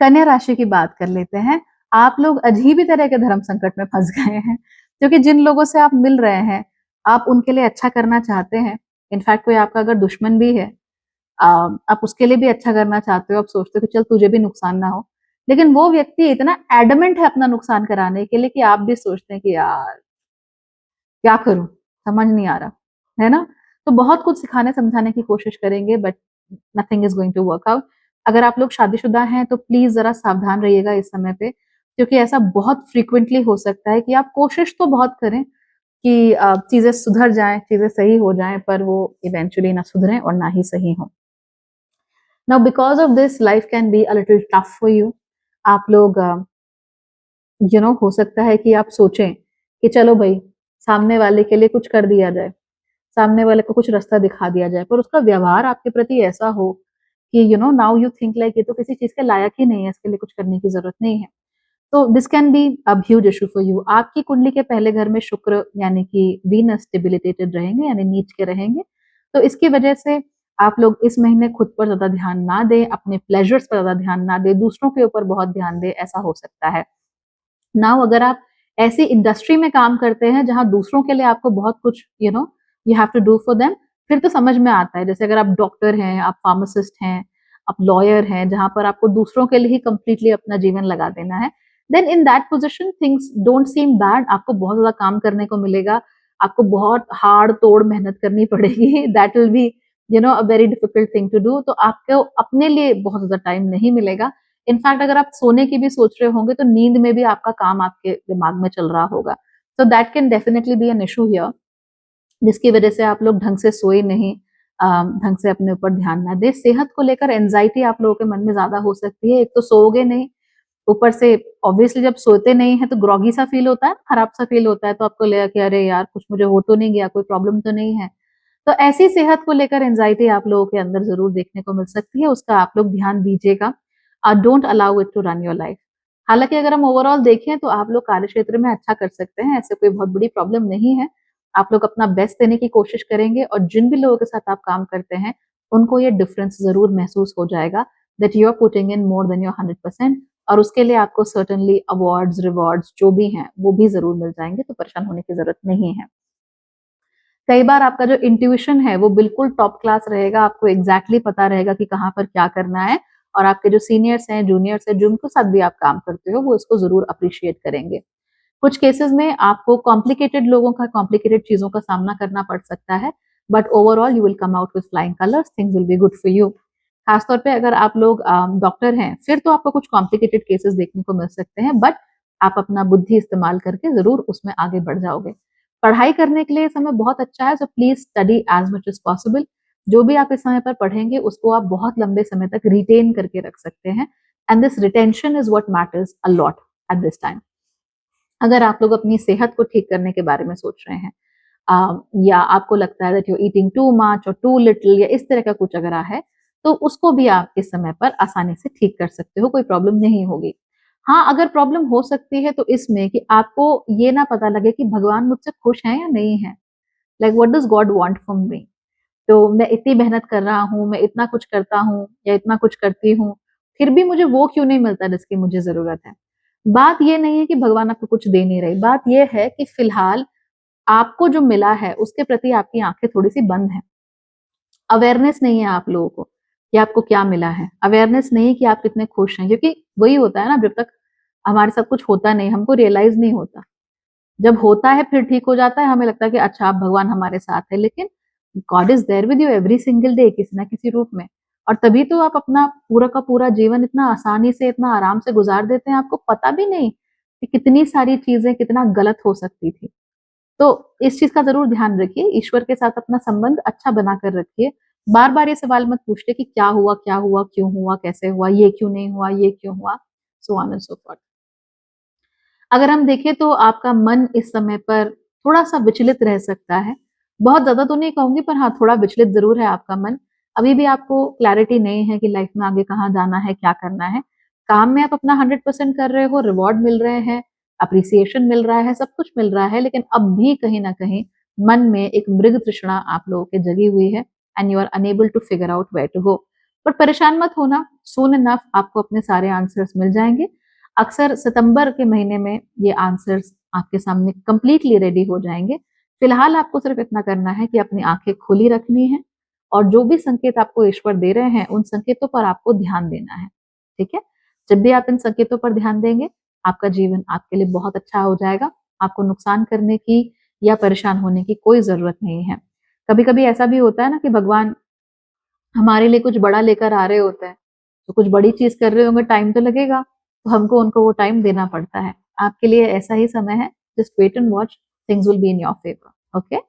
कन्या राशि की बात कर लेते हैं। आप लोग अजीब ही तरह के धर्म संकट में फंस गए हैं, क्योंकि जिन लोगों से आप मिल रहे हैं, आप उनके लिए अच्छा करना चाहते हैं। इनफैक्ट कोई आपका अगर दुश्मन भी है, आप उसके लिए भी अच्छा करना चाहते हो, आप सोचते हो कि चल तुझे भी नुकसान ना हो। लेकिन वो व्यक्ति इतना एडमेंट है अपना नुकसान कराने के लिए कि आप भी सोचते हैं कि यार क्या करूं, समझ नहीं आ रहा, है ना? तो बहुत कुछ सिखाने समझाने की कोशिश करेंगे, but nothing is going to work out. अगर आप लोग शादीशुदा हैं तो प्लीज जरा सावधान रहिएगा इस समय पे, क्योंकि ऐसा बहुत फ्रीक्वेंटली हो सकता है कि आप कोशिश तो बहुत करें कि चीजें सुधर जाएं, चीजें सही हो जाएं, पर वो इवेंचुअली ना सुधरें और ना ही सही हो। Now because of this life can be a little tough for you. आप लोग हो सकता है कि आप सोचें कि चलो भाई, सामने वाले के लिए कुछ कर दिया जाए, सामने वाले को कुछ रास्ता दिखा दिया जाए, पर उसका व्यवहार आपके प्रति ऐसा हो कि नाउ यू थिंक लाइक ये तो किसी चीज के लायक ही नहीं है, इसके लिए कुछ करने की जरूरत नहीं है। तो this can be a huge issue for you. आपकी कुंडली के पहले घर में शुक्र यानी कि वीनस डिबिलिटेटेड रहेंगे, यानी नीच के रहेंगे। तो इसकी वजह से आप लोग इस महीने खुद पर ज्यादा ध्यान ना दें, अपने प्लेजर्स पर ज्यादा ध्यान ना दें, दूसरों के ऊपर बहुत ध्यान दें, ऐसा हो सकता है। नाउ अगर आप ऐसी इंडस्ट्री में काम करते हैं जहां दूसरों के लिए आपको बहुत कुछ you have to do for them, फिर तो समझ में आता है। जैसे अगर आप डॉक्टर हैं, आप फार्मासिस्ट हैं, आप लॉयर हैं, जहां पर आपको दूसरों के लिए ही कंप्लीटली अपना जीवन लगा देना है, then in that position things don't seem bad. आपको बहुत ज्यादा काम करने को मिलेगा, आपको बहुत हार्ड तोड़ मेहनत करनी पड़ेगी, that will be a very difficult thing to do. तो आपको अपने लिए बहुत ज्यादा टाइम नहीं मिलेगा। इनफैक्ट अगर आप सोने की भी सोच रहे होंगे तो नींद में भी आपका काम आपके दिमाग में चल रहा होगा। So that can definitely be an issue here, जिसकी वजह से आप लोग ढंग से सोए नहीं, ढंग से अपने ऊपर ध्यान ना दे। सेहत को लेकर एंजाइटी आप लोगों के मन में ज्यादा हो सकती है। एक तो सोओगे नहीं, ऊपर से ऑब्वियसली जब सोते नहीं है तो ग्रॉगी सा फील होता है, खराब सा फील होता है, तो आपको लगेगा कि अरे यार कुछ मुझे हो तो नहीं गया, कोई प्रॉब्लम तो नहीं है। तो ऐसी सेहत को लेकर एंजाइटी आप लोगों के अंदर जरूर देखने को मिल सकती है, उसका आप लोग ध्यान दीजिएगा। Don't allow it to run your life. हालांकि अगर हम ओवरऑल देखें तो आप लोग कार्य क्षेत्र में अच्छा कर सकते हैं, ऐसे कोई बहुत बड़ी प्रॉब्लम नहीं है। आप लोग अपना बेस्ट देने की कोशिश करेंगे और जिन भी लोगों के साथ आप काम करते हैं उनको ये डिफरेंस जरूर महसूस हो जाएगा that you are putting in more than your 100%। और उसके लिए आपको सर्टनली अवार्ड्स रिवॉर्ड्स जो भी हैं वो भी जरूर मिल जाएंगे, तो परेशान होने की जरूरत नहीं है। कई बार आपका जो इंट्यूशन है वो बिल्कुल टॉप क्लास रहेगा, आपको एग्जैक्टली पता रहेगा कि कहाँ पर क्या करना है, और आपके जो सीनियर्स हैं, जूनियर्स हैं, जिनके साथ भी आप काम करते हो, वो इसको जरूर अप्रिशिएट करेंगे। कुछ केसेस में आपको कॉम्प्लिकेटेड लोगों का, कॉम्प्लिकेटेड चीजों का सामना करना पड़ सकता है, but overall you will come out with flying colours, things will be good for you. खासतौर पे अगर आप लोग डॉक्टर हैं, फिर तो आपको कुछ कॉम्प्लिकेटेड केसेस देखने को मिल सकते हैं, बट आप अपना बुद्धि इस्तेमाल करके जरूर उसमें आगे बढ़ जाओगे। पढ़ाई करने के लिए समय बहुत अच्छा है, so please study as much as possible. जो भी आप इस समय पर पढ़ेंगे उसको आप बहुत लंबे समय तक रिटेन करके रख सकते हैं, and this retention is what matters a lot at this time. अगर आप लोग अपनी सेहत को ठीक करने के बारे में सोच रहे हैं, या आपको लगता है that you eating too much और टू लिटिल या इस तरह का कुछ अगर है, तो उसको भी आप इस समय पर आसानी से ठीक कर सकते हो, कोई प्रॉब्लम नहीं होगी। हाँ, अगर प्रॉब्लम हो सकती है तो इसमें कि आपको ये ना पता लगे कि भगवान मुझसे खुश हैं या नहीं है, like what does God want from me. तो मैं इतनी मेहनत कर रहा हूँ, मैं इतना कुछ करता हूँ या इतना कुछ करती हूँ, फिर भी मुझे वो क्यों नहीं मिलता जिसकी मुझे जरूरत है। बात ये नहीं है कि भगवान आपको कुछ दे नहीं रही, बात ये है कि फिलहाल आपको जो मिला है उसके प्रति आपकी आंखें थोड़ी सी बंद हैं। अवेयरनेस नहीं है आप लोगों को कि आपको क्या मिला है, अवेयरनेस नहीं कि आप कितने खुश हैं, क्योंकि वही होता है ना, जब तक हमारे साथ कुछ होता नहीं हमको रियलाइज नहीं होता। जब होता है फिर ठीक हो जाता है, हमें लगता है कि अच्छा अब भगवान हमारे साथ है, लेकिन God is there with you every single day, किसी ना किसी रूप में। और तभी तो आप अपना पूरा का पूरा जीवन इतना आसानी से, इतना आराम से गुजार देते हैं, आपको पता भी नहीं कि कितनी सारी चीजें कितना गलत हो सकती थी। तो इस चीज का जरूर ध्यान रखिए, ईश्वर के साथ अपना संबंध अच्छा बनाकर रखिए। बार बार ये सवाल मत पूछिए कि क्या हुआ, क्या हुआ, क्यों हुआ, कैसे हुआ, ये क्यों नहीं हुआ, ये क्यों हुआ, so on and so forth. अगर हम देखें तो आपका मन इस समय पर थोड़ा सा विचलित रह सकता है, बहुत ज्यादा तो नहीं कहूंगी, पर हाँ थोड़ा विचलित जरूर है आपका मन। अभी भी आपको क्लैरिटी नहीं है कि लाइफ में आगे कहाँ जाना है, क्या करना है। काम में आप अपना 100% कर रहे हो, रिवॉर्ड मिल रहे हैं, अप्रिसिएशन मिल रहा है, सब कुछ मिल रहा है, लेकिन अब भी कहीं ना कहीं मन में एक मृग तृष्णा आप लोगों के जगी हुई है, and you are unable to figure out where to go. पर परेशान मत होना, सून इनफ आपको अपने सारे आंसर्स मिल जाएंगे। अक्सर सितंबर के महीने में ये आंसर्स आपके सामने कंप्लीटली रेडी हो जाएंगे। फिलहाल आपको सिर्फ इतना करना है कि अपनी आंखें खुली रखनी है और जो भी संकेत आपको ईश्वर दे रहे हैं उन संकेतों पर आपको ध्यान देना है। ठीक है, जब भी आप इन संकेतों पर ध्यान देंगे आपका जीवन आपके लिए बहुत अच्छा हो जाएगा। आपको नुकसान करने की या परेशान होने की कोई जरूरत नहीं है। कभी कभी ऐसा भी होता है ना कि भगवान हमारे लिए कुछ बड़ा लेकर आ रहे होते हैं, तो कुछ बड़ी चीज कर रहे होंगे, टाइम तो लगेगा, तो हमको उनको वो टाइम देना पड़ता है। आपके लिए ऐसा ही समय है, just wait and watch, things will be in your favour. Okay.